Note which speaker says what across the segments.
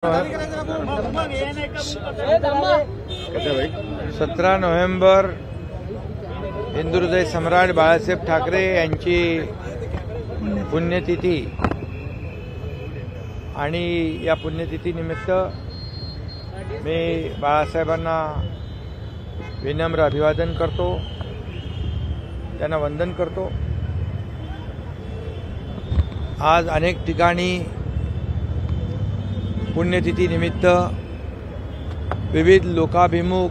Speaker 1: 17 नोव्हेंबर हिंदुहृदय सम्राट बाळासाहेब ठाकरे यांची पुण्यतिथी आणि या पुण्यतिथीनिमित्त मी बाळासाहेबांना विनम्र अभिवादन करतो, त्यांना वंदन करतो। आज अनेक ठिकाणी पुण्यतिथी निमित्त विविध लोकाभिमुख,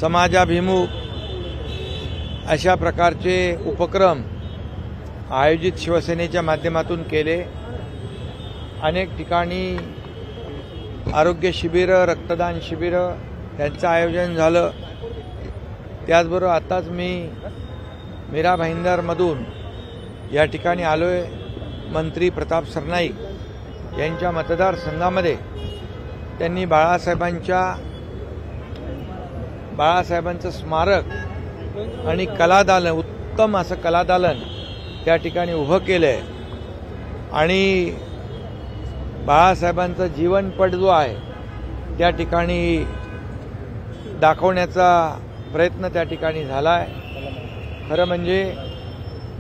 Speaker 1: समाजाभिमुख अशा प्रकारचे उपक्रम आयोजित शिवसेनेच्या माध्यमातून केले। अनेक ठिकाणी आरोग्य शिबिर, रक्तदान शिबिर यांचं आयोजन झालं। त्याचबरोबर आताच मी मीरा भाईंदरमधून या ठिकाणी आलोय। मंत्री प्रताप सरनाईक यांच्या मतदारसंघामध्ये त्यांनी बाळासाहेबांचं स्मारक आणि कलादालन, उत्तम असं कलादालन त्या ठिकाणी उभं केलंय आणि बाळासाहेबांचा जीवनपट जो आहे त्या ठिकाणी दाखवण्याचा प्रयत्न त्या ठिकाणी झालाय। खरं म्हणजे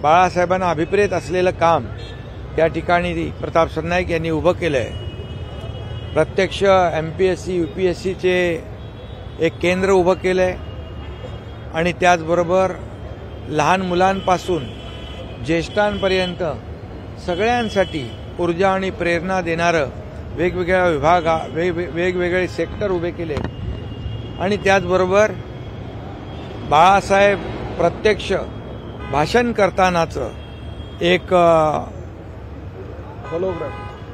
Speaker 1: बाळासाहेबांना अभिप्रेत असलेलं काम त्या ठिकाणी प्रताप सरनाईक यांनी उभं केलंय। प्रत्यक्ष MPSC UPSCचे एक केंद्र उभं केलंय आणि त्याचबरोबर लहान मुलांपासून ज्येष्ठांपर्यंत सगळ्यांसाठी ऊर्जा आणि प्रेरणा देणारं वेगवेगळ्या वेगवेगळे सेक्टर उभे केले आणि त्याचबरोबर बाळासाहेब प्रत्यक्ष भाषण करतानाचं एक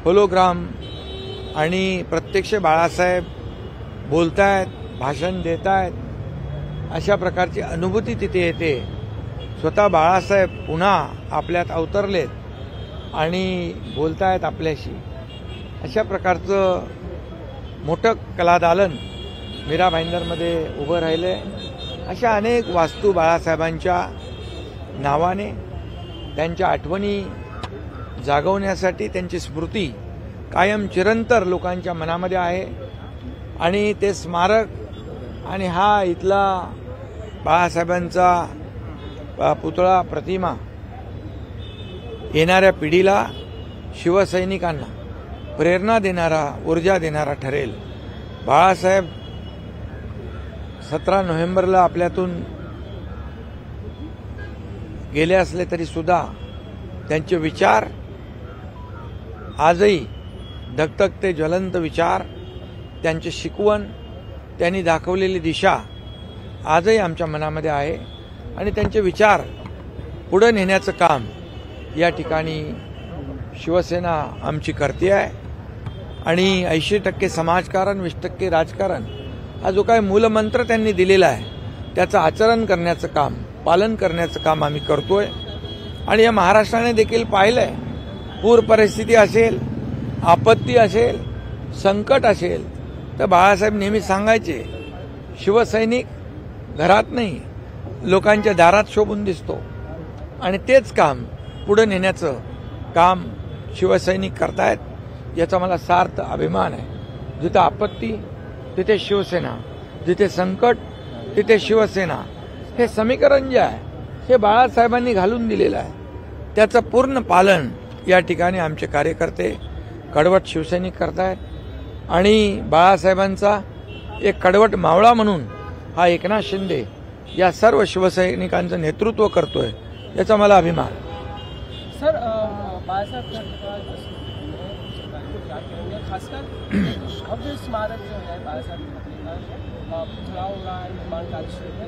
Speaker 1: होलोग्राम आणि प्रत्यक्ष बाळासाहेब बोलतायत, भाषण देतायत अशा प्रकारची अनुभूती तिथे येते। स्वतः बाळासाहेब पुन्हा आपल्यात अवतरलेत आणि बोलतायत आपल्याशी। अशा प्रकारचं मोठं कलादालन मीरा भाईंदरमध्ये उभं राहिलंय। अशा अनेक वास्तू बाळासाहेबांच्या नावाने, त्यांच्या आठवणी जागवण्यासाठी त्यांची स्मृती कायम चिरंतर लोकांच्या मनामध्ये आहे आणि ते स्मारक आणि हा इथला बाळासाहेबांचा पुतळा, प्रतिमा येणाऱ्या पिढीला, शिवसैनिकांना प्रेरणा देणारा, ऊर्जा देणारा ठरेल। बाळासाहेब 17 नोव्हेंबरला आपल्यातून गेले असले तरी सुद्धा त्यांचे विचार आजही धगधगते ज्वलंत विचार, त्यांचे शिकवण, त्यांनी दाखवलेली दिशा आजही आमच्या मनामध्ये आहे आणि त्यांचे विचार पुढे नेण्याचं काम या ठिकाणी शिवसेना आमची करते आहे आणि 80% समाजकारण, 20% राजकारण हा जो काही मूलमंत्र त्यांनी दिलेला आहे त्याचं आचरण करण्याचं काम, पालन करण्याचं काम आम्ही करतोय। आणि या महाराष्ट्राने देखील पाहिलंय, पूर परिस्थिती असेल, आपत्ती असेल, संकट असेल तर बाळासाहेब नेहमी सांगायचे, शिवसैनिक घरात नाही लोकांच्या दारात शोभून दिसतो आणि तेच काम पुढे नेण्याचं काम शिवसैनिक करतायत। याचा मला सार्थ अभिमान आहे। जिथे आपत्ती तिथे शिवसेना, जिथे संकट तिथे शिवसेना, हे समीकरण जे आहे हे बाळासाहेबांनी घालून दिलेलं आहे। त्याचं पूर्ण पालन या ठिकाणी आमचे कार्यकर्ते, कडवट शिवसैनिक करतायत आणि बाळासाहेबांचा एक कडवट मावळा म्हणून हा एकनाथ शिंदे या सर्व शिवसैनिकांचं नेतृत्व करतोय, याचा मला अभिमान।
Speaker 2: सर, बाळासाहेब खासकर अब जो स्मारक जो है बाळासाहेब का पुतला हो रहा है, निर्माण कार्य शुरू है,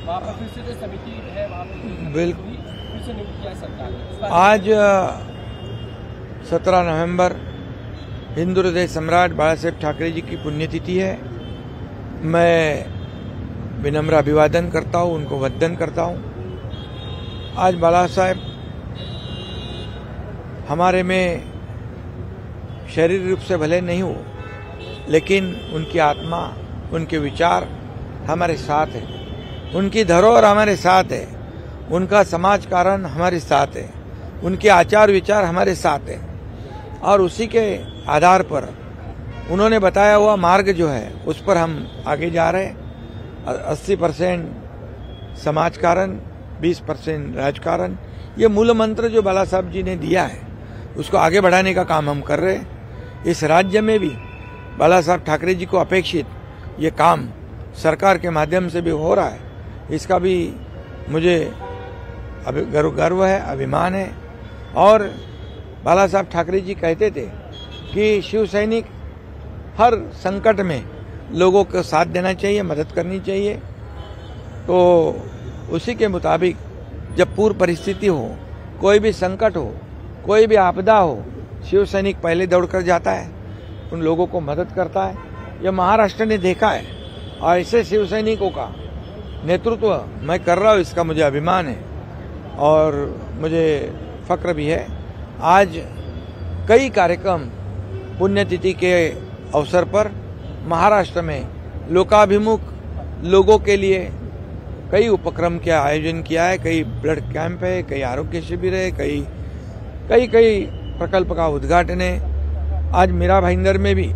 Speaker 2: वहाँ पर फिर से जो समिति है वहाँ पर
Speaker 1: बिल्कुल
Speaker 2: फिर से नियुक्त किया सरकार ने।
Speaker 1: आज 17 नवंबर हिंदुहृदय सम्राट बाळासाहेब ठाकरे जी की पुण्यतिथि है। मैं विनम्र अभिवादन करता हूँ, उनको वंदन करता हूँ। आज बाळासाहेब हमारे में शारीरिक रूप से भले नहीं हो, लेकिन उनकी आत्मा, उनके विचार हमारे साथ है, उनकी धरोहर हमारे साथ है, उनका समाज कारण हमारे साथ है, उनके आचार विचार हमारे साथ है। और उसी के आधार पर उन्होंने बताया हुआ मार्ग जो है उस पर हम आगे जा रहे हैं। 80% समाजकारण, 20% राजकारण, ये मूल मंत्र जो बाला साहब जी ने दिया है उसको आगे बढ़ाने का काम हम कर रहे हैं। इस राज्य में भी बाला साहब ठाकरे जी को अपेक्षित ये काम सरकार के माध्यम से भी हो रहा है, इसका भी मुझे गर्व है, अभिमान है। और बाला साहब ठाकरे जी कहते थे कि शिव सैनिक हर संकट में लोगों को साथ देना चाहिए, मदद करनी चाहिए। तो उसी के मुताबिक जब पूर्व परिस्थिति हो, कोई भी संकट हो, कोई भी आपदा हो, शिव सैनिक पहले दौड़कर जाता है, उन लोगों को मदद करता है। यह महाराष्ट्र ने देखा है और ऐसे शिव सैनिकों का नेतृत्व मैं कर रहा हूँ, इसका मुझे अभिमान है और मुझे फक्र भी है। आज कई कार्यक्रम पुण्यतिथि के अवसर पर महाराष्ट्र में लोकाभिमुख लोगों के लिए कई उपक्रम के आयोजन किया है। कई ब्लड कैंप है, कई आरोग्य शिविर है, कई प्रकल्प का उद्घाटन है। आज मीरा भाईंदर में भी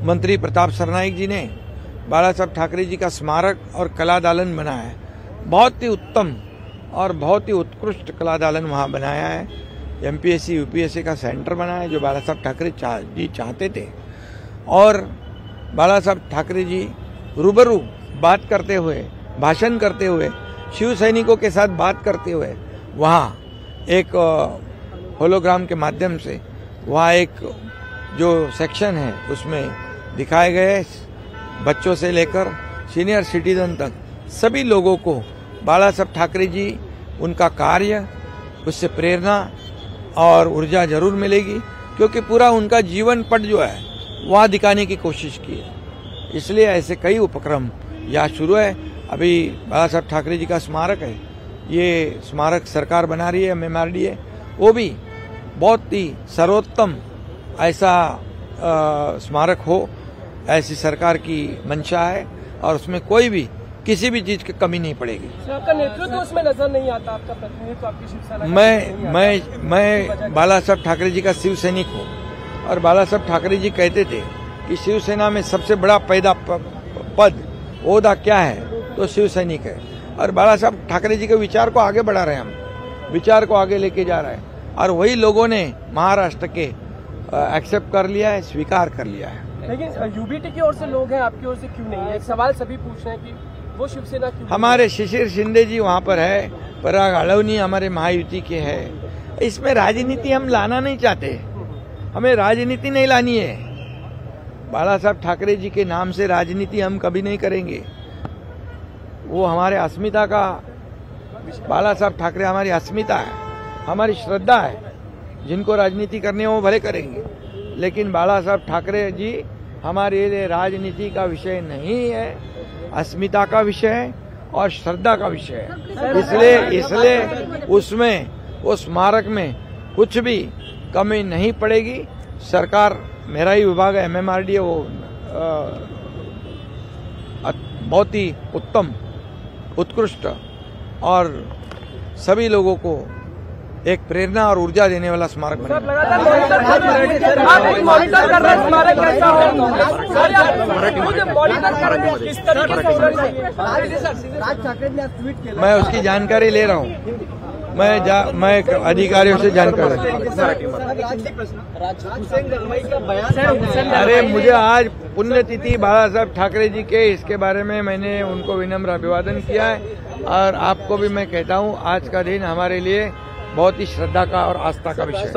Speaker 1: मंत्री प्रताप सरनाईक जी ने बाला साहब ठाकरे जी का स्मारक और कला दालन बनाया है। बहुत ही उत्तम और बहुत ही उत्कृष्ट कला दालन वहाँ बनाया है। एमपीएससी यूपीएससी का सेंटर बनाया है जो बाला साहब ठाकरे जी चाहते थे। और बाला साहब ठाकरे जी रूबरू बात करते हुए, भाषण करते हुए, शिव सैनिकों के साथ बात करते हुए वहाँ एक होलोग्राम के माध्यम से वहाँ एक जो सेक्शन है उसमें दिखाए गए बच्चों से लेकर सीनियर सिटीजन तक सभी लोगों को बाला साहब ठाकरे जी, उनका कार्य, उससे प्रेरणा और ऊर्जा जरूर मिलेगी, क्योंकि पूरा उनका जीवन पट जो है वहाँ दिखाने की कोशिश की है। इसलिए ऐसे कई उपक्रम यहाँ शुरू है। अभी बाला साहब ठाकरे जी का स्मारक है, ये स्मारक सरकार बना रही है, MMRDA, वो भी बहुत ही सर्वोत्तम ऐसा स्मारक हो, ऐसी सरकार की मंशा है और उसमें कोई भी किसी भी चीज की कमी नहीं पड़ेगी।
Speaker 2: आपका नेतृत्व उसमें नजर नहीं आता, आपका प्रतिनिधित्व आपकी शिवसेना
Speaker 1: मैं बाला साहब ठाकरे जी का शिव सैनिक हूँ और बाला साहब ठाकरे जी कहते थे कि शिवसेना में सबसे बड़ा पद ओहदा क्या है तो शिव सैनिक है। और बाला साहब ठाकरे जी के विचार को आगे बढ़ा रहे हैं, हम विचार को आगे लेके जा रहे हैं और वही लोगों ने महाराष्ट्र के एक्सेप्ट कर लिया है, स्वीकार कर लिया है।
Speaker 2: लेकिन यूबीटी की ओर से लोग हैं, आपकी ओर से क्यों नहीं है? एक सवाल सभी पूछ रहे हैं कि वो शिवसेना क्यों?
Speaker 1: हमारे शिशिर शिंदे जी वहाँ पर है, पराग आडवनी हमारे महायुति के है। इसमें राजनीति हम लाना नहीं चाहते, हमें राजनीति नहीं लानी है। बाला साहब ठाकरे जी के नाम से राजनीति हम कभी नहीं करेंगे। वो हमारे अस्मिता का, बाला साहब ठाकरे हमारी अस्मिता है, हमारी श्रद्धा है। जिनको राजनीति करनी है वो भले करेंगे, लेकिन बाला साहब ठाकरे जी हमारे लिए राजनीति का विषय नहीं है, अस्मिता का विषय है और श्रद्धा का विषय है। इसलिए उसमें, उस स्मारक में कुछ भी कमी नहीं पड़ेगी। सरकार, मेरा ही विभाग है MMRDA, वो बहुत ही उत्तम, उत्कृष्ट और सभी लोगों को एक प्रेरणा और ऊर्जा देने वाला स्मारक बनेगा। मैं उसकी जानकारी ले रहा हूँ, मैं अधिकारियों से जानकारी। अरे मुझे आज पुण्यतिथि बाला साहब ठाकरे जी के, इसके बारे में मैंने उनको विनम्र अभिवादन किया है और आपको भी मैं कहता हूँ आज का दिन हमारे लिए बहुत ही श्रद्धा का और आस्था का विषय है।